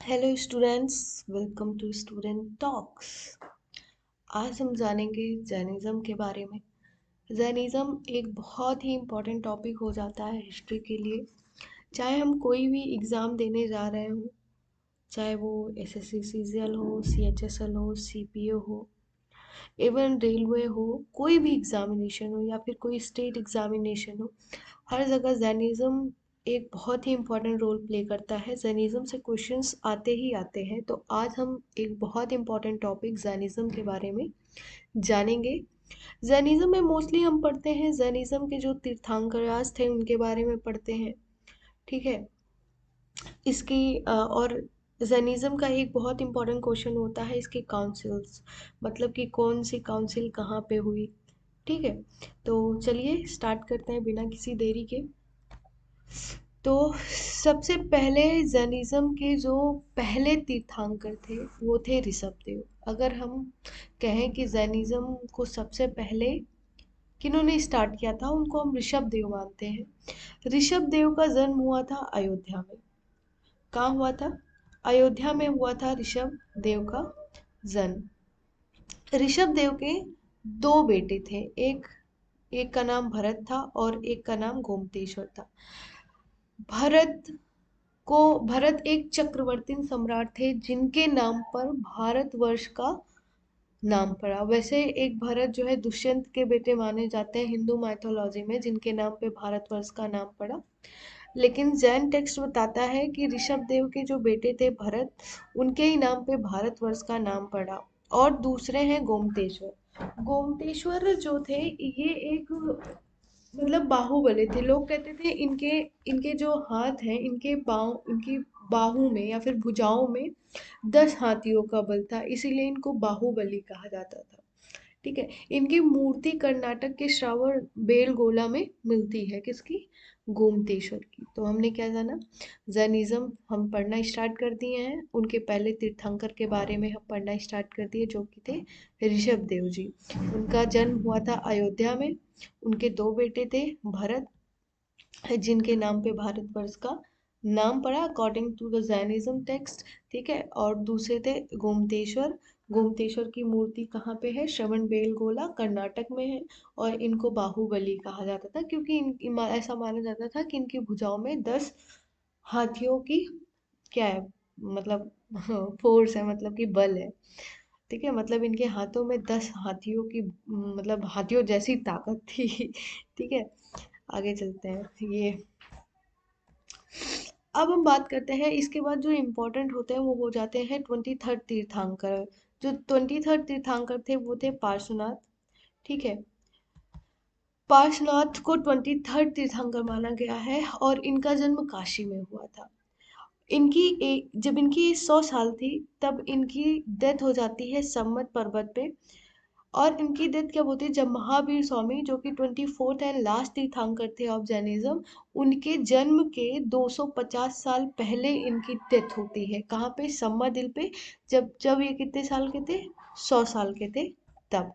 Hello students, welcome to Student Talks. आज हम जानेंगे जैनिज़्म के बारे में। जैनिज़्म एक बहुत ही इम्पोर्टेंट टॉपिक हो जाता है हिस्ट्री के लिए। चाहे हम कोई भी एग्ज़ाम देने जा रहे हों, चाहे वो एसएससी सीजीएल हो, सीएचएसएल हो, सीपीओ हो, इवन रेलवे हो, कोई भी एग्जामिनेशन हो या फिर कोई स्टेट एग्जामिनेशन हो, हर जगह जैनिज़्म एक बहुत ही इम्पोर्टेंट रोल प्ले करता है। जैनिज़्म से क्वेश्चंस आते ही आते हैं। तो आज हम एक बहुत इम्पोर्टेंट टॉपिक जैनिज़्म के बारे में जानेंगे। जैनिज़्म में मोस्टली हम पढ़ते हैं जैनिज़्म के जो तीर्थंकराज थे उनके बारे में पढ़ते हैं। ठीक है। इसकी और जैनिज़्म का एक बहुत इंपॉर्टेंट क्वेश्चन होता है इसके काउंसिल्स, मतलब कि कौन सी काउंसिल कहाँ पे हुई। ठीक है। तो चलिए स्टार्ट करते हैं बिना किसी देरी के। तो सबसे पहले जैनिज़्म के जो पहले तीर्थंकर थे वो थे ऋषभदेव। अगर हम कहें कि जैनिज़्म को सबसे पहले किन्होंने स्टार्ट किया था, उनको हम ऋषभदेव मानते हैं। ऋषभदेव का जन्म हुआ था अयोध्या में। कहाँ हुआ था? अयोध्या में हुआ था ऋषभ देव का जन्म। ऋषभ देव के दो बेटे थे। एक एक का नाम भरत था और एक का नाम गोमतेश्वर था। भरत भरत एक चक्रवर्ती सम्राट थे जिनके नाम पर भारतवर्ष का नाम पड़ा। वैसे एक भरत जो है दुष्यंत के बेटे माने जाते हैं हिंदू माइथोलॉजी में, जिनके नाम पे भारतवर्ष का नाम पड़ा। लेकिन जैन टेक्स्ट बताता है कि ऋषभदेव के जो बेटे थे भरत, उनके ही नाम पे भारतवर्ष का नाम पड़ा। और दूसरे हैं गोमतेश्वर। गोमतेश्वर जो थे ये एक मतलब बाहुबली थे। लोग कहते थे इनके इनके जो हाथ हैं, इनकी बाहू में या फिर भुजाओं में 10 हाथियों का बल था, इसीलिए इनको बाहुबली कहा जाता था। ठीक है। इनकी मूर्ति कर्नाटक के श्रावण बेलगोला में मिलती है। किसकी? गोमतेश्वर की। तो हमने क्या जाना? जैनिज्म हम पढ़ना स्टार्ट कर दिए हैं। उनके पहले तीर्थंकर के बारे में हम पढ़ना स्टार्ट कर दिए, जो कि थे ऋषभ देव जी। उनका जन्म हुआ था अयोध्या में। उनके दो बेटे थे, भरत जिनके नाम पे भारतवर्ष का नाम पड़ा according to the Jainism text. ठीक है। और दूसरे थे गोमतेश्वर। गोमतेश्वर की मूर्ति कहाँ पे है? श्रवण बेलगोला कर्नाटक में है। और इनको बाहुबली कहा जाता था क्योंकि ऐसा माना जाता था कि इनकी भुजाओं में 10 हाथियों की क्या है, मतलब फोर्स है, मतलब कि बल है। ठीक है। मतलब इनके हाथों में 10 हाथियों की मतलब हाथियों जैसी ताकत थी। ठीक है। आगे चलते हैं। ये अब हम बात करते हैं, इसके बाद जो इम्पोर्टेंट होते हैं वो हो जाते हैं 23rd तीर्थंकर। जो 23rd तीर्थंकर थे वो थे पार्श्वनाथ। ठीक है। पार्श्वनाथ को 23rd तीर्थंकर माना गया है और इनका जन्म काशी में हुआ था। जब इनकी 100 साल थी तब इनकी डेथ हो जाती है सम्मत पर्वत पे। और इनकी डेथ कब होती है? जब महावीर स्वामी, जो कि 24th एंड लास्ट तीर्थंकर थे ऑफ जैनिज्म, उनके जन्म के 250 साल पहले इनकी डेथ होती है। कहाँ पे? सम्मादिल पे। जब जब ये कितने साल के थे? 100 साल के थे तब।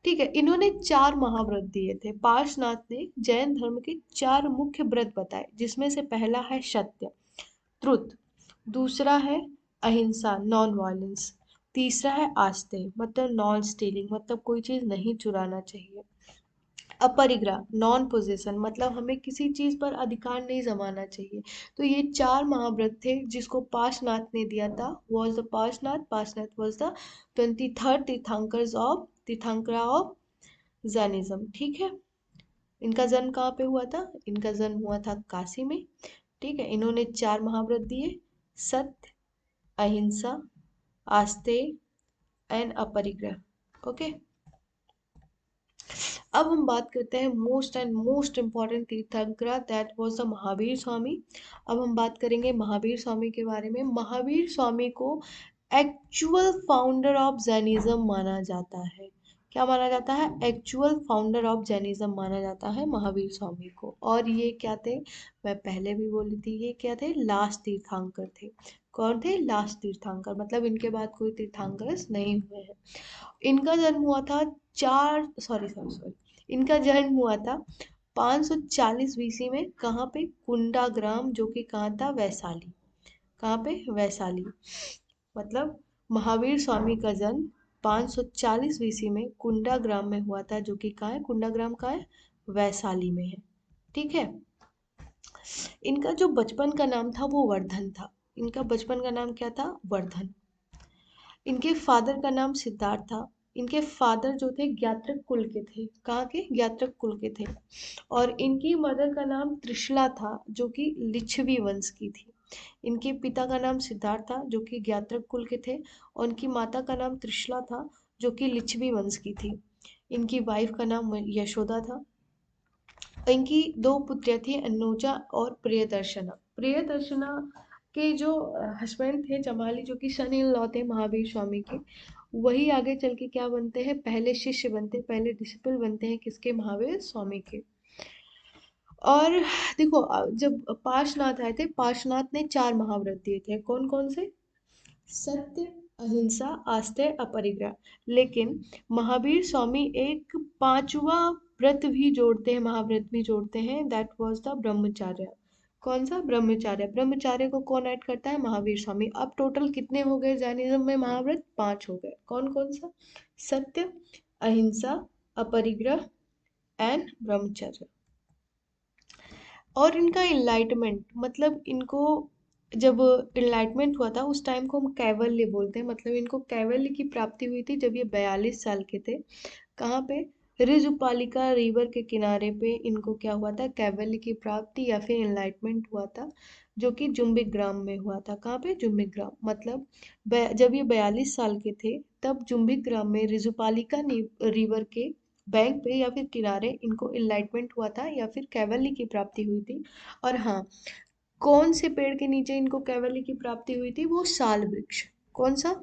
ठीक है। इन्होंने 4 महाव्रत दिए थे। पार्श्वनाथ ने जैन धर्म के 4 मुख्य व्रत बताए, जिसमें से पहला है सत्य, ट्रुथ। दूसरा है अहिंसा, नॉन वायलेंस। तीसरा है आस्ते, मतलब नॉन स्टीलिंग, मतलब कोई चीज नहीं चुराना चाहिए। अपरिग्रह, नॉन पोजेशन, मतलब हमें किसी चीज पर अधिकार नहीं जमाना चाहिए। तो ये 4 महाव्रत थे जिसको पार्श्वनाथ ने दिया था। Was the Parshvanath was the 23rd तीर्थंकर ऑफ जैनिज्म। ठीक है। इनका जन्म कहाँ पे हुआ था? इनका जन्म हुआ था काशी में। ठीक है। इन्होंने 4 महाव्रत दिए: सत्य, अहिंसा, आस्तेय एंड अपरिग्रह। ओके। अब हम बात करते हैं मोस्ट इम्पॉर्टेंट तीर्थंकर, दैट वाज द महावीर स्वामी। अब हम बात करेंगे महावीर स्वामी के बारे में। महावीर स्वामी को एक्चुअल फाउंडर ऑफ जैनिज्म माना जाता है। क्या माना जाता है? एक्चुअल फाउंडर ऑफ जैनिज्म माना जाता है महावीर स्वामी को। और ये क्या थे? मैं पहले भी बोली थी, ये क्या थे? लास्ट तीर्थंकर थे। कौन थे? लास्ट तीर्थंकर, मतलब इनके बाद कोई तीर्थंकर नहीं हुए हैं। इनका जन्म हुआ था चार सॉरी सॉरी सॉरी इनका जन्म हुआ था 540 बीसी में। कहाँ पे? कुंडा ग्राम, जो कि कहाँ था? वैशाली। कहाँ पे? वैशाली। मतलब महावीर स्वामी का जन्म 540 वीसी में कुंडा ग्राम में हुआ था, जो कि कहाँ है? कुंडा ग्राम कहाँ है? वैशाली में है। ठीक है। इनका जो बचपन का नाम था वो वर्धन था। इनका बचपन का नाम क्या था? वर्धन। इनके फादर का नाम सिद्धार्थ था। इनके फादर जो थे ज्ञात्रक कुल के थे। कहाँ के? ज्ञात्रक कुल के थे। और इनकी मदर का नाम त्रिशला था, जो कि लिच्छवी वंश की थी। इनके पिता का नाम सिद्धार्थ था, जो कि ज्ञात्रक कुल के थे, और इनकी माता का नाम त्रिशला था, जो कि लिच्छवी वंश की थी। इनकी वाइफ का नाम यशोदा था। इनकी दो पुत्रियां थी, अनुजा और प्रियदर्शना। प्रियदर्शना के जो हस्बैंड थे जमाली, जो कि सन इन लॉ थे महावीर स्वामी के, वही आगे चल के क्या बनते हैं? पहले शिष्य बनते हैं, पहले डिसिपल बनते हैं किसके? महावीर स्वामी के। और देखो, जब पार्श्वनाथ आए थे, पार्श्वनाथ ने 4 महाव्रत दिए थे। कौन कौन से? सत्य, अहिंसा, आस्तेय, अपरिग्रह। लेकिन महावीर स्वामी एक 5वां व्रत भी जोड़ते हैं, महाव्रत भी जोड़ते हैं, दैट वाज द ब्रह्मचार्य। कौन सा? ब्रह्मचार्य। ब्रह्मचार्य को कौन ऐड करता है? महावीर स्वामी। अब टोटल कितने हो गए जैनिज्म में महाव्रत? 5 हो गए। कौन कौन सा? सत्य, अहिंसा, अपरिग्रह एंड ब्रह्मचर्य। और इनका इनलाइटमेंट, मतलब इनको जब इनलाइटमेंट हुआ था उस टाइम को हम कैवल्य बोलते हैं। मतलब इनको कैवल्य की प्राप्ति हुई थी जब ये 42 साल के थे। कहाँ पे? ऋजुपालिका रिवर के किनारे पे इनको क्या हुआ था? कैवल्य की प्राप्ति या फिर इनलाइटमेंट हुआ था, जो कि जुम्बिक ग्राम में हुआ था। कहाँ पे? जुम्बिक ग्राम। मतलब जब ये 42 साल के थे तब जुम्बिक ग्राम में ऋजुपालिका रिवर के बैंक पे या फिर किनारे इनको इनलाइटमेंट हुआ था या फिर कैवल्य की प्राप्ति हुई थी। और हाँ, कौन से पेड़ के नीचे इनको कैवल्य की प्राप्ति हुई थी? वो साल वृक्ष। कौन सा?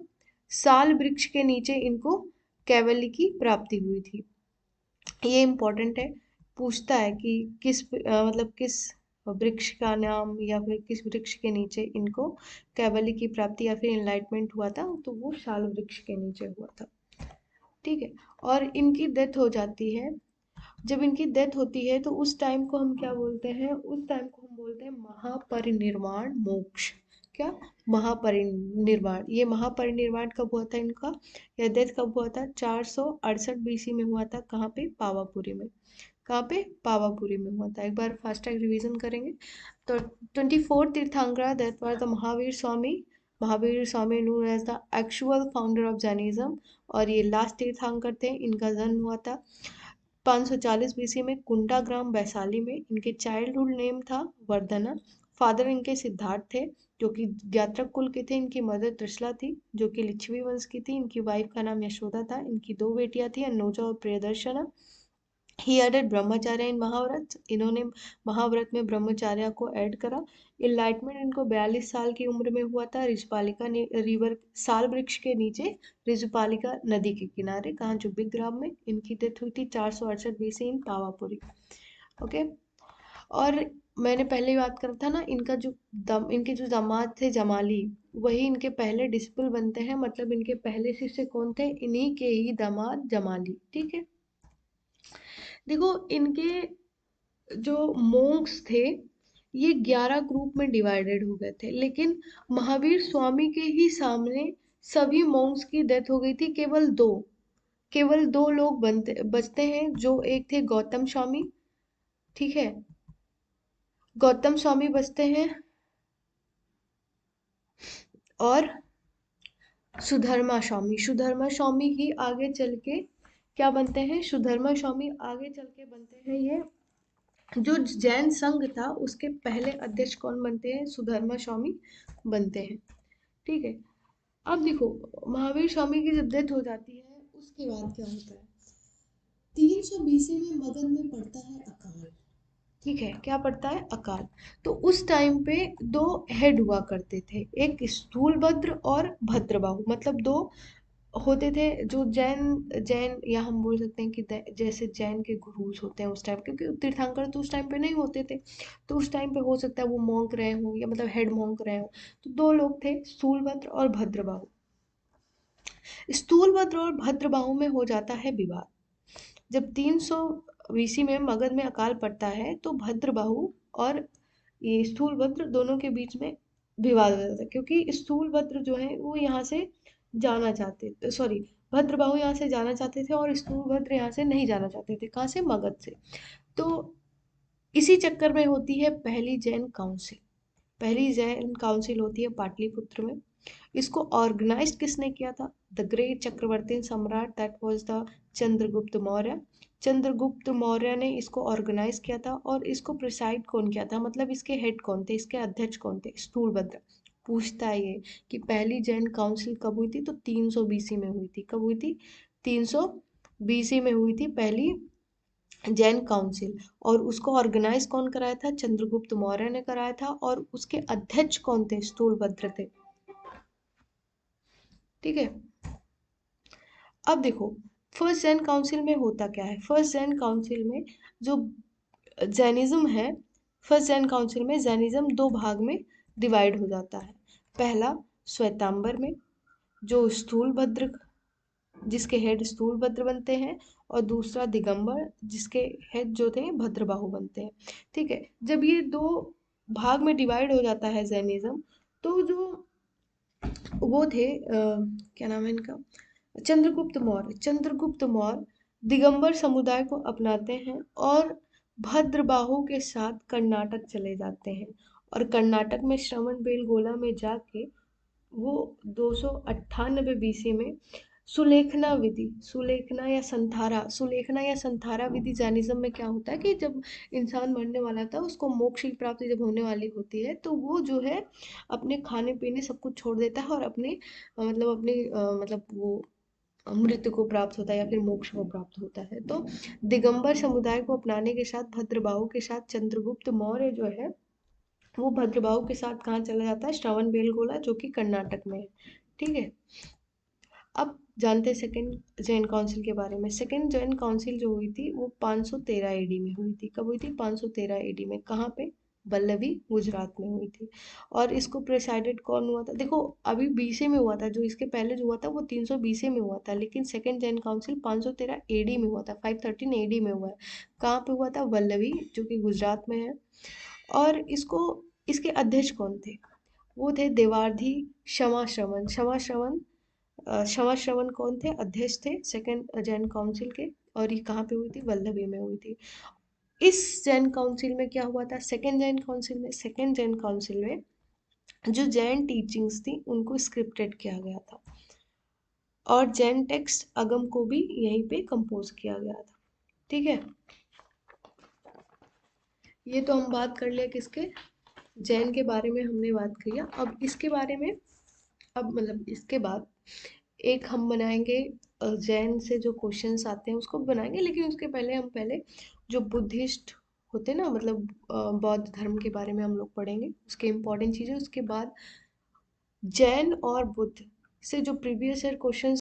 साल वृक्ष के नीचे इनको कैवल्य की प्राप्ति हुई थी। ये इम्पोर्टेंट है, पूछता है कि मतलब किस वृक्ष का नाम या फिर किस वृक्ष के नीचे इनको कैवल्य की प्राप्ति या फिर एनलाइटमेंट हुआ था, तो वो शाल वृक्ष के नीचे हुआ था। ठीक है। और इनकी डेथ हो जाती है। जब इनकी डेथ होती है तो उस टाइम को हम क्या बोलते हैं? उस टाइम को हम बोलते हैं महापरिनिर्वाण मोक्ष। क्या? महापरिनिर्वाण। ये महापरिनिर्वाण कब हुआ था इनका? यह डेथ कब हुआ था? 468 बीसी में हुआ था। कहाँ पे? पावापुरी में। कहाँ पे? पावापुरी में हुआ था। एक बार फास्ट ट्रैक रिवीजन करेंगे तो 24 Tirthankara that was the Mahavir Swami. Mahavir Swami known as the actual founder of Jainism. और ये लास्ट तीर्थंकर थे। इनका जन्म हुआ था 540 बीसी में कुंडा ग्राम वैशाली में। इनके चाइल्डहुड नेम था वर्धना। फादर इनके सिद्धार्थ थे, जो कि ज्ञात्रक कुल के थे। इनकी मदर त्रिशला थी, जो कि लिच्छवी वंश की थी। इनकी वाइफ का नाम यशोदा था। इनकी दो बेटियां थी, अनुजा और प्रियदर्शना। ही एडेड ब्रह्मचार्य इन महाव्रत। इन्होंने महाव्रत में ब्रह्मचार्य को ऐड करा। इनलाइटमेंट इनको 42 साल की उम्र में हुआ था, रिजपालिका रिवर साल वृक्ष के नीचे, रिजपालिका नदी के किनारे। कहाँ? जुब्बिक ग्राम में। इनकी डेथ हुई थी 468 बीसी इन पावापुरी। ओके। और मैंने पहले ही बात करा था ना, इनके जो दामाद थे जमाली, वही इनके पहले डिसिपल बनते हैं। मतलब इनके पहले शिष्य कौन थे? इन्हीं के ही दामाद जमाली। ठीक है। देखो, इनके जो मोंक्स थे ये 11 ग्रुप में डिवाइडेड हो गए थे, लेकिन महावीर स्वामी के ही सामने सभी मोंक्स की डेथ हो गई थी। केवल दो लोग बचते हैं, जो एक थे गौतम स्वामी। ठीक है। गौतम स्वामी बचते हैं, और सुधर्मा स्वामी ही आगे चल के क्या बनते हैं? सुधर्मा स्वामी आगे चल के बनते हैं ये जो जैन संघ था उसके पहले अध्यक्ष कौन बनते हैं? सुधर्मा स्वामी बनते हैं। ठीक है। अब देखो, महावीर स्वामी की जब डेथ हो जाती है उसके बाद क्या होता है? 300 बीसी में मगध में पड़ता है अकाल। ठीक है। क्या पड़ता है? अकाल। तो उस टाइम पे दो हेड हुआ करते थे, एक स्थूलभद्र और भद्रबाहु। मतलब दो होते थे जो जैन जैन या हम बोल सकते हैं कि जैसे जैन के गुरुज होते हैं उस टाइम, क्योंकि तीर्थंकर तो उस टाइम पे नहीं होते थे। तो उस टाइम पे हो सकता है वो मॉन्क रहे हों या मतलब हेड मॉन्क रहे हों। तो दो लोग थे, स्थूलभद्र और भद्रबाहु। स्थूलभद्र और भद्रबाहु में हो जाता है विवाद। जब 300 बीसी में मगध में अकाल पड़ता है तो भद्रबाहु और ये स्थूलभद्र दोनों के बीच में विवाद हो जाता, क्योंकि स्थूलभद्र जो है वो यहाँ से जाना चाहते, सॉरी, भद्रबाहु यहाँ से जाना चाहते थे और स्थूलभद्र यहाँ से नहीं जाना चाहते थे। कहाँ से? मगध से। तो इसी चक्कर में होती है पहली जैन काउंसिल। पहली जैन काउंसिल होती है पाटलिपुत्र में। इसको ऑर्गेनाइज किसने किया था? द ग्रेट चक्रवर्ती सम्राट, that was the Chandragupta Maurya. Chandragupta Maurya ने इसको ऑर्गेनाइज किया था। और इसको प्रिसाइड कौन किया था, मतलब इसके हेड कौन थे, इसके अध्यक्ष कौन थे? स्थूलभद्र। पूछता है ये कि पहली जैन काउंसिल कब हुई थी, तो 300 बीसी में हुई थी। कब हुई थी? 300 बीसी में हुई थी पहली जैन काउंसिल। और उसको ऑर्गेनाइज कौन कराया था? चंद्रगुप्त मौर्य ने कराया था। और उसके अध्यक्ष कौन थे? स्थूलभद्र थे। ठीक है। अब देखो, फर्स्ट जैन काउंसिल में होता क्या है। फर्स्ट जैन काउंसिल में जो जैनिज्म है, फर्स्ट जैन काउंसिल में जैनिज्म दो भाग में डिवाइड हो जाता है। पहला श्वेतांबर में, जो स्थूलभद्र, जिसके हेड स्थूलभद्र बनते हैं। और दूसरा दिगंबर, जिसके हेड जो थे भद्रबाहु बनते हैं। ठीक है। जब ये दो भाग में डिवाइड हो जाता है जैनिज्म, तो जो वो थे क्या नाम है इनका, चंद्रगुप्त मौर्य। चंद्रगुप्त मौर्य दिगंबर समुदाय को अपनाते हैं और भद्रबाहु के साथ कर्नाटक चले जाते हैं। और कर्नाटक में श्रवण बेलगोला में जाके वो 298 बीसी में सुलेखना विधि, सुलेखना या संथारा विधि जैनिज्म में क्या होता है कि जब इंसान मरने वाला था, उसको मोक्ष की प्राप्ति जब होने वाली होती है, तो वो जो है अपने खाने पीने सब कुछ छोड़ देता है और अपने मतलब वो मृत्यु को प्राप्त होता है या फिर मोक्ष को प्राप्त होता है। तो दिगंबर समुदाय को अपनाने के साथ भद्रबाहु के साथ चंद्रगुप्त मौर्य जो है वो भद्रबाहु के साथ कहाँ चला जाता है? श्रवण बेलगोला, जो कि कर्नाटक में है। ठीक है। अब जानते हैं सेकेंड जैन काउंसिल के बारे में। सेकेंड जैन काउंसिल जो हुई थी वो 513 एडी में हुई थी। कब हुई थी? 513 एडी में। कहाँ पे? वल्लभी, गुजरात में हुई थी। और इसको प्रेसाइडेड कौन हुआ था? देखो, अभी बीसी में हुआ था, जो इसके पहले जो हुआ था वो 300 बीसी में हुआ था, लेकिन सेकेंड जैन काउंसिल 513 एडी में हुआ था, 513 एडी में हुआ है। कहाँ पे हुआ था? वल्लभी, जो कि गुजरात में है। और इसको, इसके अध्यक्ष कौन थे? वो थे देवार्धी क्षमा श्रवण। क्षमा श्रवण कौन थे? अध्यक्ष थे सेकंड जैन काउंसिल के। और ये कहाँ पे हुई थी? वल्लभी में हुई थी। इस जैन काउंसिल में क्या हुआ था? सेकंड जैन काउंसिल में जो जैन टीचिंग्स थी उनको स्क्रिप्टेड किया गया था। और जैन टेक्स्ट अगम को भी यहीं पे कंपोज किया गया था। ठीक है। ये तो हम बात कर लिया किसके, जैन के बारे में हमने बात किया। अब इसके बारे में, अब मतलब इसके बाद एक हम बनाएंगे जैन से जो क्वेश्चंस आते हैं उसको बनाएंगे, लेकिन उसके पहले हम पहले जो बुद्धिस्ट होते हैं ना, मतलब बौद्ध धर्म के बारे में हम लोग पढ़ेंगे, उसके इम्पोर्टेंट चीज़ें। उसके बाद जैन और बुद्ध से जो प्रीवियस ईयर क्वेश्चंस